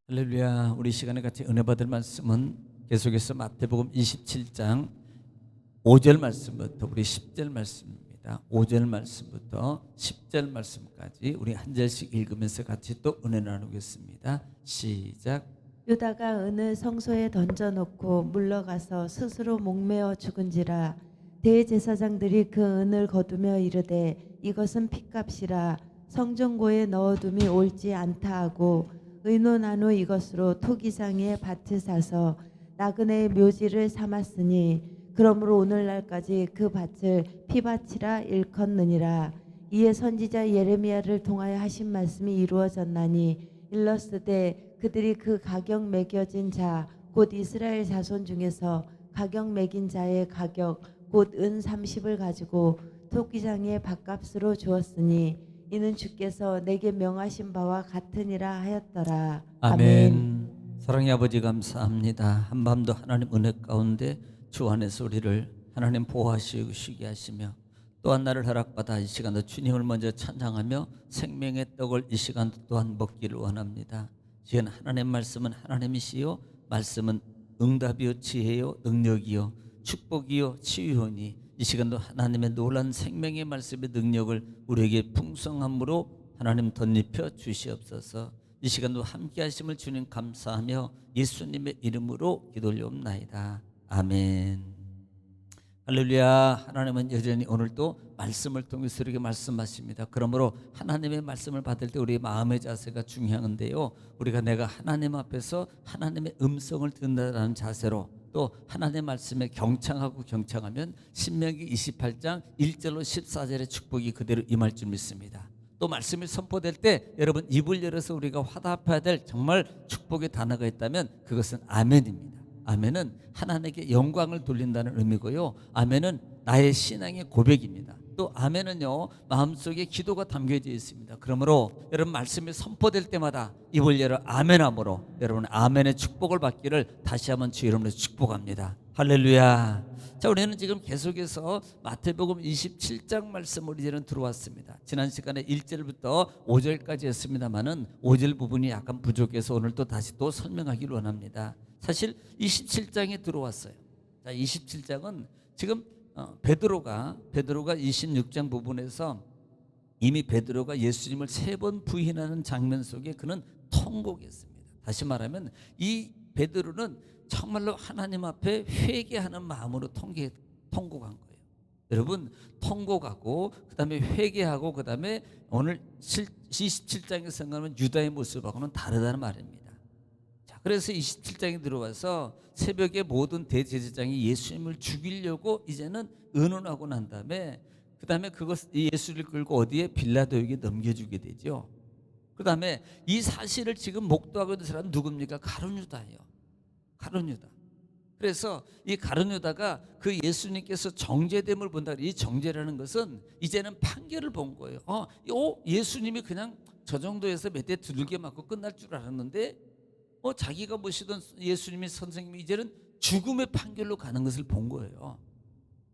할렐루야. 우리 시간에 같이 은혜 받을 말씀은 계속해서 마태복음 27장 5절 말씀부터 우리 10절 말씀입니다. 5절 말씀부터 10절 말씀까지 우리 한 절씩 읽으면서 같이 또 은혜 나누겠습니다. 시작. 유다가 은을 성소에 던져놓고 물러가서 스스로 목매어 죽은지라. 대제사장들이 그 은을 거두며 이르되 이것은 핏값이라 성전고에 넣어둠이 옳지 않다 하고 의논한 후 이것으로 토기장에 밭을 사서 나그네의 묘지를 삼았으니 그러므로 오늘날까지 그 밭을 피밭이라 일컫느니라. 이에 선지자 예레미야를 통하여 하신 말씀이 이루어졌나니 일렀으되 그들이 그 가격 매겨진 자 곧 이스라엘 자손 중에서 가격 매긴 자의 가격 곧 은 30을 가지고 토기장의 밭값으로 주었으니 이는 주께서 내게 명하신 바와 같으니라 하였더라. 아멘. 사랑의 아버지 감사합니다. 한밤도 하나님 은혜 가운데 주 안에서 우리를 하나님 보호하시고 쉬게 하시며 또한 나를 허락받아 이 시간도 주님을 먼저 찬양하며 생명의 떡을 이 시간도 또한 먹기를 원합니다. 지금 하나님의 말씀은 하나님이시요 말씀은 응답이요 지혜요 능력이요 축복이요 치유이니 이 시간도 하나님의 놀라운 생명의 말씀의 능력을 우리에게 풍성함으로 하나님 덧입혀 주시옵소서. 이 시간도 함께 하심을 주님 감사하며 예수님의 이름으로 기도 올려옵나이다. 아멘. 할렐루야. 하나님은 여전히 오늘도 말씀을 통해서 우리에게 말씀하십니다. 그러므로 하나님의 말씀을 받을 때 우리의 마음의 자세가 중요한데요, 우리가 내가 하나님 앞에서 하나님의 음성을 듣는다는 자세로 또 하나님의 말씀에 경청하면 신명기 28장 1절로 14절의 축복이 그대로 임할 줄 믿습니다. 또 말씀이 선포될 때 여러분 입을 열어서 우리가 화답해야 될 정말 축복의 단어가 있다면 그것은 아멘입니다. 아멘은 하나님께 영광을 돌린다는 의미고요, 아멘은 나의 신앙의 고백입니다. 또 아멘은요 마음속에 기도가 담겨져 있습니다. 그러므로 여러분 말씀이 선포될 때마다 입을 열어 아멘함으로 여러분 아멘의 축복을 받기를 다시 한번 주 이름으로 축복합니다. 할렐루야. 자, 우리는 지금 계속해서 마태복음 27장 말씀으로 이제는 들어왔습니다. 지난 시간에 1절부터 5절까지 했습니다만은 5절 부분이 약간 부족해서 오늘 또 다시 또 설명하기를 원합니다. 사실 27장에 들어왔어요. 자, 27장은 지금 베드로가 26장 부분에서 이미 베드로가 예수님을 3번 부인하는 장면 속에 그는 통곡했습니다. 다시 말하면 이 베드로는 정말로 하나님 앞에 회개하는 마음으로 통곡한 거예요. 여러분 통곡하고 그 다음에 회개하고 그 다음에 오늘 27장에 생각하면 유다의 모습하고는 다르다는 말입니다. 자, 그래서 27장에 들어와서 새벽에 모든 대제사장이 예수님을 죽이려고 이제는 의논하고 난 다음에 그 다음에 예수를 끌고 어디에 빌라도에게 넘겨주게 되죠. 그 다음에 이 사실을 지금 목도하고 있는 사람은 누굽니까? 가룟 유다예요. 가룟 유다. 그래서 이 가룟 유다가 그 예수님께서 정죄됨을 본다. 이 정죄라는 것은 이제는 판결을 본 거예요. 예수님이 그냥 저 정도에서 몇 대 두들겨 맞고 끝날 줄 알았는데 자기가 모시던 예수님이 이제는 죽음의 판결로 가는 것을 본 거예요.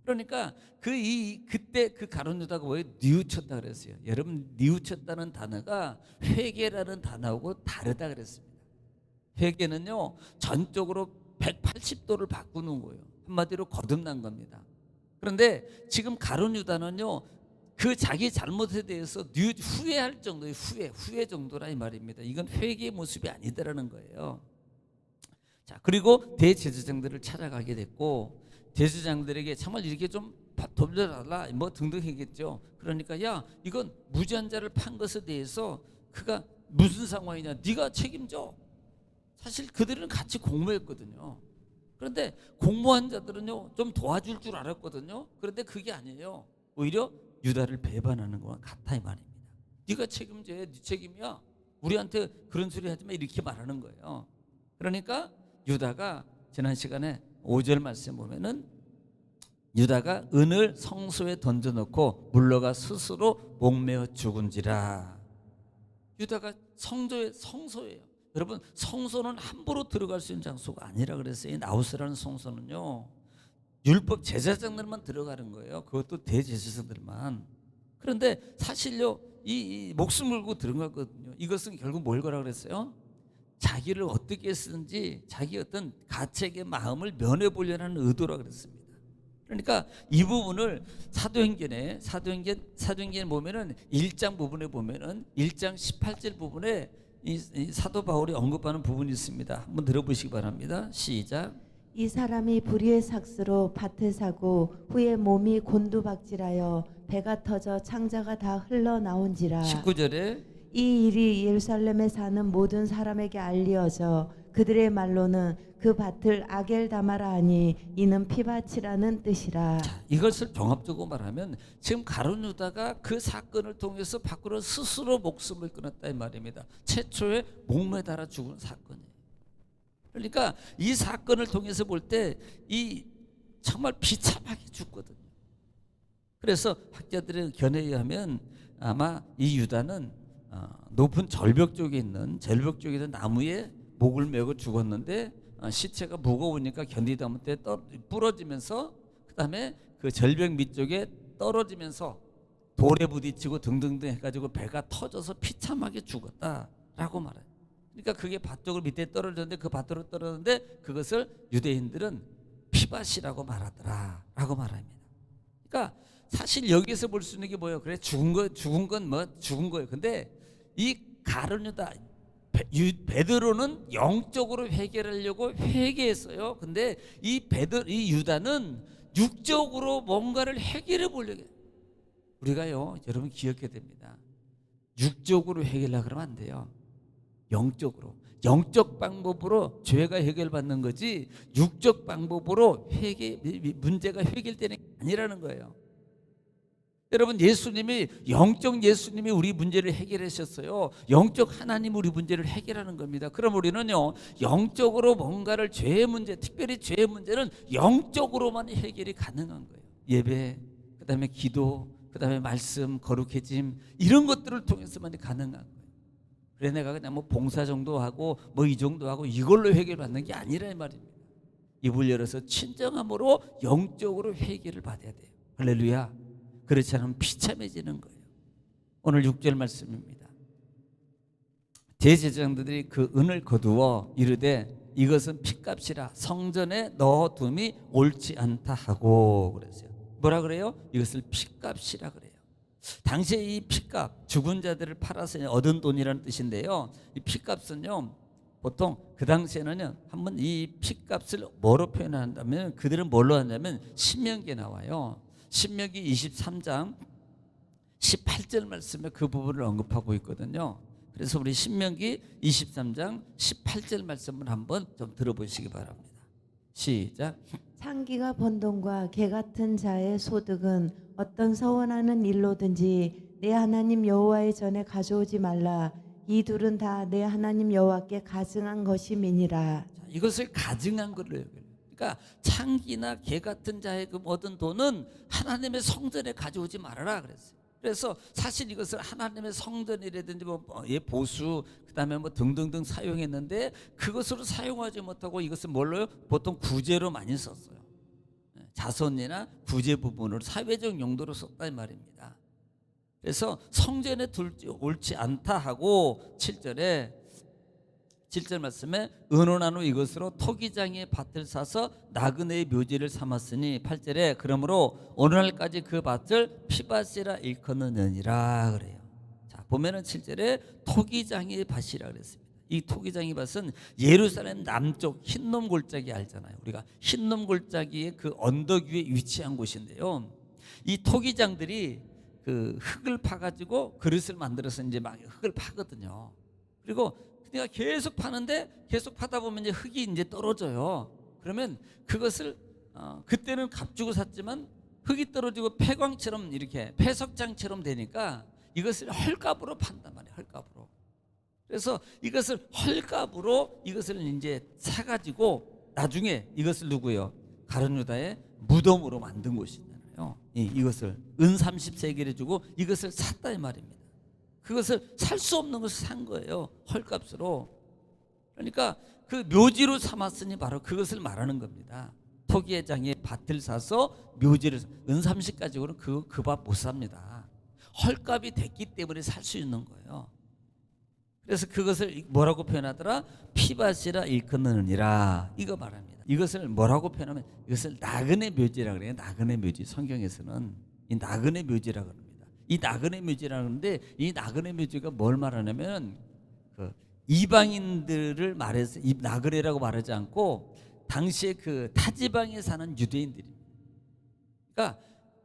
그러니까 그때 그 가룟 유다가 왜 뉘우쳤다 그랬어요. 여러분 뉘우쳤다는 단어가 회개라는 단어하고 다르다 그랬습니다. 회개는요 전적으로 180도를 바꾸는 거예요. 한마디로 거듭난 겁니다. 그런데 지금 가룟 유다는요 그 자기 잘못에 대해서 후회할 정도의 후회 정도라 이 말입니다. 이건 회개의 모습이 아니다라는 거예요. 자, 그리고 대제사장들을 찾아가게 됐고 대제사장들에게 정말 이렇게 좀 돌려달라 뭐 등등 했겠죠. 그러니까 야 이건 무죄한 자를 판 것에 대해서 그가 무슨 상황이냐 네가 책임져. 사실 그들은 같이 공모했거든요. 그런데 공모한 자들은요 좀 도와줄 줄 알았거든요. 그런데 그게 아니에요. 오히려 유다를 배반하는 것과 같아 이 말입니다. 네가 책임져야 네 책임이야. 우리한테 그런 소리 하지 마 이렇게 말하는 거예요. 그러니까 유다가 지난 시간에 5절 말씀 보면은 유다가 은을 성소에 던져놓고 물러가 스스로 목매어 죽은지라. 유다가 성소예요. 여러분 성소는 함부로 들어갈 수 있는 장소가 아니라 그랬어요. 이 나우스라는 성소는요 율법 제사장들만 들어가는 거예요. 그것도 대제사장들만. 그런데 사실요 이 목숨 걸고 들어갔거든요. 이것은 결국 뭘 거라 그랬어요? 자기를 어떻게 쓰는지 자기 어떤 가책의 마음을 면해 보려는 의도라 그랬습니다. 그러니까 이 부분을 사도행전에 보면은 1장 부분에 보면은 1장 18절 부분에 이 사도 바울이 언급하는 부분이 있습니다. 한번 들어보시기 바랍니다. 시작. 이 사람이 불의의 삭스로 밭을 사고 후에 몸이 곤두박질하여 배가 터져 창자가 다 흘러나온지라. 19절에 이 일이 예루살렘에 사는 모든 사람에게 알려져 그들의 말로는 그 밭을 아겔다마라 하니 이는 피밭이라는 뜻이라. 이것을 종합적으로 말하면 지금 가룟 유다가 그 사건을 통해서 밖으로 스스로 목숨을 끊었다 이 말입니다. 최초의 목매달아 죽은 사건이에요. 그러니까 이 사건을 통해서 볼 때 이 정말 비참하게 죽거든요. 그래서 학자들의 견해에 의하면 아마 이 유다는 높은 절벽 쪽에 있는 나무에 목을 메고 죽었는데 시체가 무거우니까 견디다 못해 부러지면서 그다음에 그 절벽 밑쪽에 떨어지면서 돌에 부딪히고 등등등 해가지고 배가 터져서 비참하게 죽었다라고 말해요. 그러니까 그게 밭 쪽으로 밑에 떨어졌는데 그 밭으로 떨어졌는데 그것을 유대인들은 피밭이라고 말하더라라고 말합니다. 그러니까 사실 여기서 볼 수 있는 게 뭐예요? 그래 죽은 거예요. 근데 이 가룟 유다 베드로는 영적으로 해결하려고 회개했어요. 근데 이 유다는 육적으로 뭔가를 해결해 보려고 해요. 우리가요, 여러분 기억해야 됩니다. 육적으로 해결하려고 그러면 안 돼요. 영적으로, 영적 방법으로 죄가 해결받는 거지 육적 방법으로 문제가 해결되는 게 아니라는 거예요. 여러분, 영적 예수님이 우리 문제를 해결하셨어요. 영적 하나님 우리 문제를 해결하는 겁니다. 그럼 우리는요, 영적으로 뭔가를 특별히 죄의 문제는 영적으로만 해결이 가능한 거예요. 예배, 그다음에 기도, 그다음에 말씀, 거룩해짐 이런 것들을 통해서만 가능한 거예요. 그래 내가 그냥 뭐 봉사 정도 하고 뭐 이 정도 하고 이걸로 해결받는 게 아니라 이 말입니다. 입을 열어서 친정함으로 영적으로 해결을 받아야 돼요. 할렐루야. 그렇지 않으면 비참해지는 거예요. 오늘 6절 말씀입니다. 대제사장들이 그 은을 거두어 이르되 이것은 핏값이라 성전에 넣어둠이 옳지 않다 하고 그랬어요. 뭐라 그래요? 이것을 핏값이라 그래요. 당시에 이 핏값, 죽은 자들을 팔아서 얻은 돈이라는 뜻인데요. 이 핏값은요, 보통 그 당시에는요, 한번 이 핏값을 뭐로 표현한다면 그들은 뭘로 하냐면 신명기에 나와요. 신명기 23장 18절 말씀에 그 부분을 언급하고 있거든요. 그래서 우리 신명기 23장 18절 말씀을 한번 좀 들어보시기 바랍니다. 시작. 창기가 번 돈과 개 같은 자의 소득은 어떤 서원하는 일로든지 내 하나님 여호와의 전에 가져오지 말라. 이 둘은 다 내 하나님 여호와께 가증한 것임이니라. 이것을 가증한 걸로 여겨요. 그러니까 창기나 개 같은 자의 그 모든 돈은 하나님의 성전에 가져오지 말아라 그랬어요. 그래서 사실 이것을 하나님의 성전이라든지 보수 그다음에 뭐 등등등 사용했는데 그것으로 사용하지 못하고 이것을 뭘로요? 보통 구제로 많이 썼어요. 자선이나 구제 부분으로 사회적 용도로 썼다 이 말입니다. 그래서 성전에 둘지 옳지 않다 하고 7절 말씀에 의논한 후 이것으로 토기장의 밭을 사서 나그네의 묘지를 삼았으니 8절에 그러므로 오늘날까지 그 밭을 피밭이라 일컫느니라 그래요. 자 보면은 7절에 토기장의 밭이라 그랬습니다. 이 토기장의 밭은 예루살렘 남쪽 흰놈 골짜기 알잖아요. 우리가 흰놈 골짜기의 그 언덕 위에 위치한 곳인데요. 이 토기장들이 그 흙을 파가지고 그릇을 만들어서 이제 막 흙을 파거든요. 그리고 내가 계속 파는데 계속 파다 보면 이제 흙이 이제 떨어져요. 그러면 그것을 그때는 값 주고 샀지만 흙이 떨어지고 폐광처럼 이렇게 폐석장처럼 되니까 이것을 헐값으로 판단 말이에요. 헐값으로. 그래서 이것을 헐값으로 이것을 이제 사가지고 나중에 이것을 누구요? 가룟 유다의 무덤으로 만든 곳이잖아요. 이것을 은 30세겔에 주고 이것을 샀다 이 말입니다. 그것을 살 수 없는 것을 산 거예요. 헐값으로. 그러니까 그 묘지로 삼았으니 바로 그것을 말하는 겁니다. 토기장의 밭을 사서 묘지를 은 30 가지고는 그 밭 못 삽니다. 헐값이 됐기 때문에 살 수 있는 거예요. 그래서 그것을 뭐라고 표현하더라? 피밭이라 일컫느니라, 이거 말합니다. 이것을 뭐라고 표현하면 이것을 나그네 묘지라 그래요. 나그네 묘지. 성경에서는 이 나그네 묘지라 그럽니다. 이 나그네 묘지라 그러는데 이 나그네 묘지가 뭘 말하냐면 그 이방인들을 말해서 이 나그네라고 말하지 않고 당시에 그 타지방에 사는 유대인들입니다. 그러니까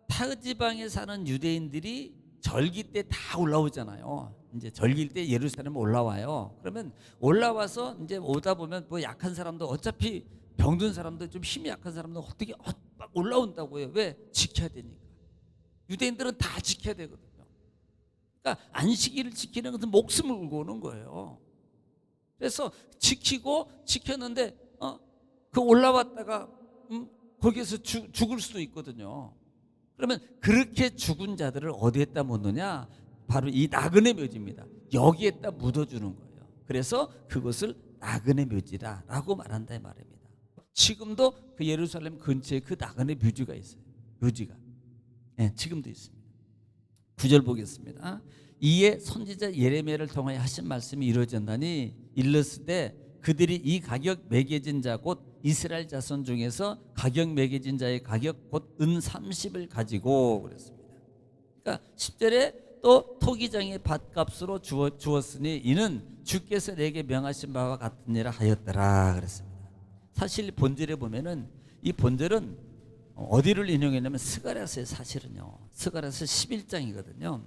타지방에 사는 유대인들이 절기 때 다 올라오잖아요. 이제 절기일 때 예루살렘 올라와요. 그러면 올라와서 이제 오다 보면 뭐 약한 사람도 어차피 병든 사람도 좀 힘이 약한 사람도 어떻게 막 올라온다고요. 왜? 지켜야 되니까. 유대인들은 다 지켜야 되거든요. 그러니까 안식일을 지키는 것은 목숨을 걸고 오는 거예요. 그래서 지켰는데 그 올라왔다가 거기에서 죽을 수도 있거든요. 그러면 그렇게 죽은 자들을 어디에다 묻느냐? 바로 이 나그네 묘지입니다. 여기에다 묻어주는 거예요. 그래서 그것을 나그네 묘지라고 말한다 이 말입니다. 지금도 그 예루살렘 근처에 그 나그네 묘지가 있어요. 묘지가. 네, 지금도 있습니다. 9절 보겠습니다. 이에 선지자 예레미야를 통하여 하신 말씀이 이루어진다니 일렀으되 그들이 이 가격 매겨진 자 곧 이스라엘 자손 중에서 가격 매겨진 자의 가격 곧 은 30을 가지고 그랬습니다. 그러니까 10절에 또 토기장의 밭값으로 주었으니 이는 주께서 내게 명하신 바와 같으니라 하였더라 그랬습니다. 사실 본절에 보면은 이 본절은 어디를 인용했냐면 스가랴서의 사실은요. 스가랴서 11장이거든요.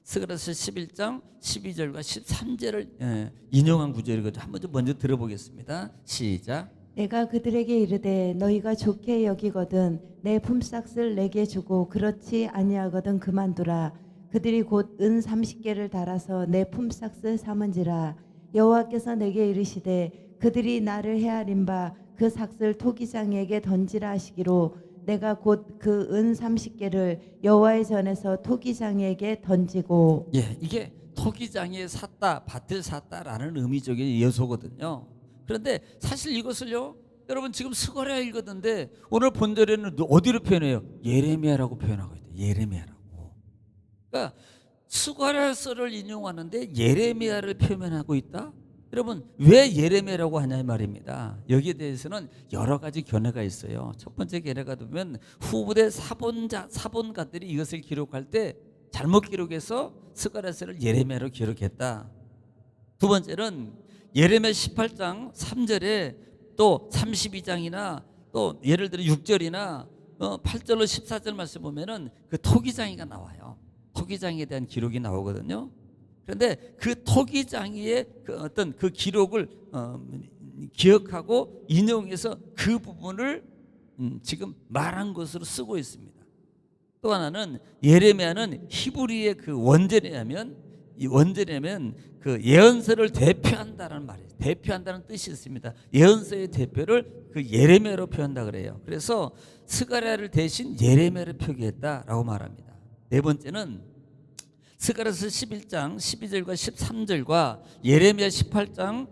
스가랴서 11장 12절과 13절을 인용한 구절이거든요. 한번 좀 먼저 들어보겠습니다. 시작. 내가 그들에게 이르되 너희가 좋게 여기거든 내 품삯을 내게 주고 그렇지 아니하거든 그만두라. 그들이 곧 은 30개를 달아서 내 품삯을 삼은지라. 여호와께서 내게 이르시되 그들이 나를 헤아린 바 그 삭을 토기장에게 던지라 하시기로 내가 곧 그 은 30개를 여호와의 전에서 토기장에게 던지고. 예, 이게 토기장에 샀다, 밭을 샀다라는 의미적인 예소거든요. 그런데 사실 이것을요, 여러분 지금 스가랴 읽었는데 오늘 본절에는 어디로 표현해요? 예레미야라고 표현하고 있대요. 예레미야라고. 그러니까 스가랴서를 인용하는데 예레미야를 표현하고 있다. 여러분 왜 예레미야라고 하냐 말입니다. 여기에 대해서는 여러 가지 견해가 있어요. 첫 번째 견해가 보면 후부대 사본가들이 이것을 기록할 때 잘못 기록해서 스가랴서를 예레미야로 기록했다. 두 번째는 예레미야 18장 3절에 또 32장이나 또 예를 들어 6절이나 8절로 14절 말씀 보면은 그 토기장이가 나와요. 토기장에 대한 기록이 나오거든요. 그런데 그 토기장이의 그 어떤 그 기록을 기억하고 인용해서 그 부분을 지금 말한 것으로 쓰고 있습니다. 또 하나는 예레미야는 히브리의 그 원제냐면 이 원제냐면 그 예언서를 대표한다는 말이에요. 대표한다는 뜻이 있습니다. 예언서의 대표를 그 예레미야로 표현한다 그래요. 그래서 스가랴를 대신 예레미야를 표기했다라고 말합니다. 네 번째는 스가랴서 11장 12절과 13절과 예레미야 18장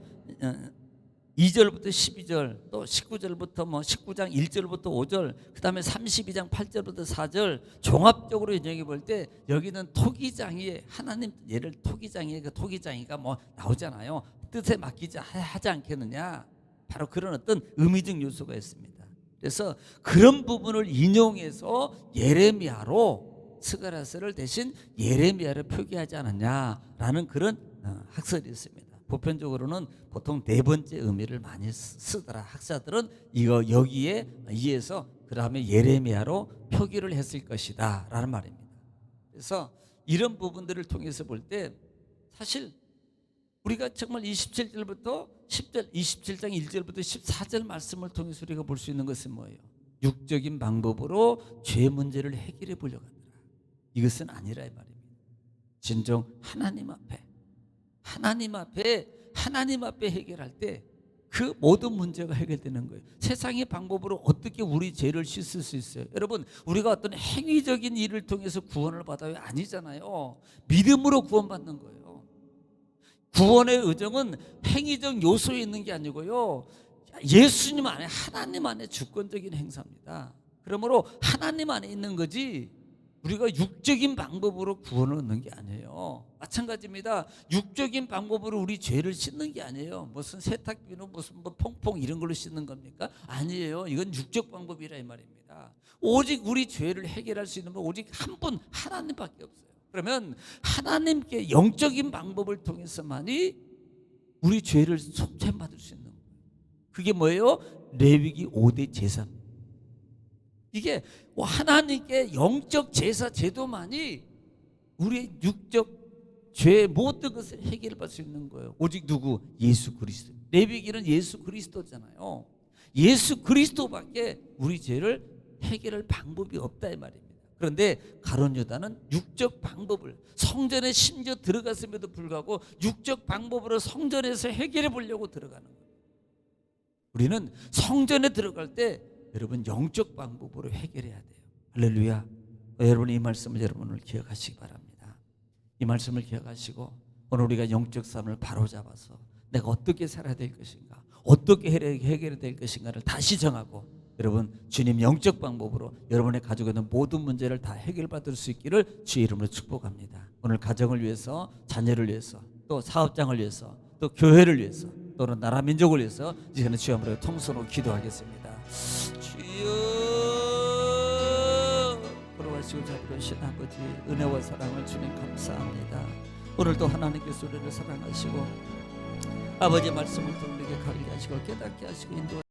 2절부터 12절 또 19절부터 19장 1절부터 5절 그다음에 32장 8절부터 4절 종합적으로 인용해 볼 때 여기는 토기장이의 하나님 예를 토기장이의 그 토기장이가 나오잖아요. 뜻에 맡기지 하지 않겠느냐. 바로 그런 어떤 의미적 요소가 있습니다. 그래서 그런 부분을 인용해서 예레미야로 스가랴서를 대신 예레미야를 표기하지 않았냐라는 그런 학설이 있습니다. 보편적으로는 보통 네 번째 의미를 많이 쓰더라. 학자들은 이거 여기에 이해해서 그 다음에 예레미야로 표기를 했을 것이다 라는 말입니다. 그래서 이런 부분들을 통해서 볼 때 사실 우리가 정말 27절부터 10절 27장 1절부터 14절 말씀을 통해서 우리가 볼 수 있는 것은 뭐예요? 육적인 방법으로 죄 문제를 해결해 보려고 한다. 이것은 아니라 이 말입니다. 진정 하나님 앞에 해결할 때 그 모든 문제가 해결되는 거예요. 세상의 방법으로 어떻게 우리 죄를 씻을 수 있어요? 여러분 우리가 어떤 행위적인 일을 통해서 구원을 받아요? 아니잖아요. 믿음으로 구원받는 거예요. 구원의 의정은 행위적 요소에 있는 게 아니고요. 예수님 안에 하나님 안에 주권적인 행사입니다. 그러므로 하나님 안에 있는 거지 우리가 육적인 방법으로 구원을 얻는 게 아니에요. 마찬가지입니다. 육적인 방법으로 우리 죄를 씻는 게 아니에요. 무슨 세탁비누 무슨 뭐 퐁퐁 이런 걸로 씻는 겁니까? 아니에요. 이건 육적 방법이라 이 말입니다. 오직 우리 죄를 해결할 수 있는 분 오직 한 분 하나님밖에 없어요. 그러면 하나님께 영적인 방법을 통해서만이 우리 죄를 속죄받을 수 있는 거예요. 그게 뭐예요? 레위기 5대 제사. 이게 하나님께 영적 제사 제도만이 우리의 육적 죄의 모든 것을 해결할 수 있는 거예요. 오직 누구? 예수 그리스도. 레위기는 예수 그리스도잖아요. 예수 그리스도밖에 우리 죄를 해결할 방법이 없다 이 말입니다. 그런데 가룟 유다는 육적 방법을 성전에 심지어 들어갔음에도 불구하고 육적 방법으로 성전에서 해결해 보려고 들어가는 거예요. 우리는 성전에 들어갈 때 여러분 영적 방법으로 해결해야 돼요. 할렐루야. 여러분 이 말씀을 여러분을 기억하시기 바랍니다. 이 말씀을 기억하시고 오늘 우리가 영적 삶을 바로잡아서 내가 어떻게 살아야 될 것인가, 어떻게 해결해야 될 것인가를 다시 정하고 여러분 주님 영적 방법으로 여러분의 가지고 있는 모든 문제를 다 해결받을 수 있기를 주의 이름으로 축복합니다. 오늘 가정을 위해서, 자녀를 위해서, 또 사업장을 위해서, 또 교회를 위해서, 또는 나라 민족을 위해서 이제는 주여 한번 통성으로 기도하겠습니다. 주여 걸어가시고 잡으신 아버지 은혜와 사랑을 주님 감사합니다. 오늘도 하나님께서 우리를 사랑하시고 아버지의 말씀을 통해 우리에게 가르게 하시고 깨닫게 하시고 인도하시고